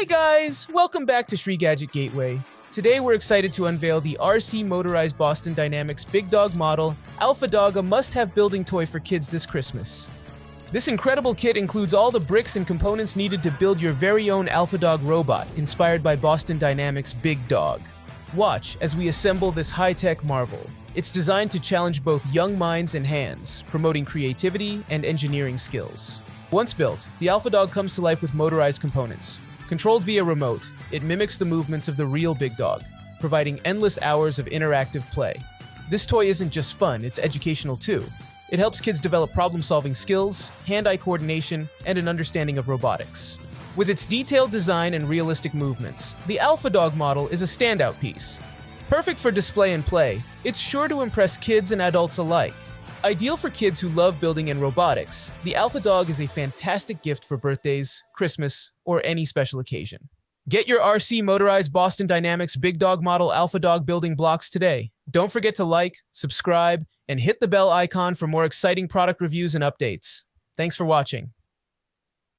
Hey guys! Welcome back to Gadget Gateway. Today we're excited to unveil the RC Motorized Boston Dynamics Big Dog model, AlphaDog, a must-have building toy for kids this Christmas. This incredible kit includes all the bricks and components needed to build your very own AlphaDog robot, inspired by Boston Dynamics' Big Dog. Watch as we assemble this high-tech marvel. It's designed to challenge both young minds and hands, promoting creativity and engineering skills. Once built, the AlphaDog comes to life with motorized components. Controlled via remote, it mimics the movements of the real Big Dog, providing endless hours of interactive play. This toy isn't just fun, it's educational too. It helps kids develop problem-solving skills, hand-eye coordination, and an understanding of robotics. With its detailed design and realistic movements, the AlphaDog model is a standout piece. Perfect for display and play, it's sure to impress kids and adults alike. Ideal for kids who love building and robotics, the AlphaDog is a fantastic gift for birthdays, Christmas, or any special occasion. Get your RC Motorized Boston Dynamics Big Dog model AlphaDog building blocks today. Don't forget to like, subscribe, and hit the bell icon for more exciting product reviews and updates. Thanks for watching.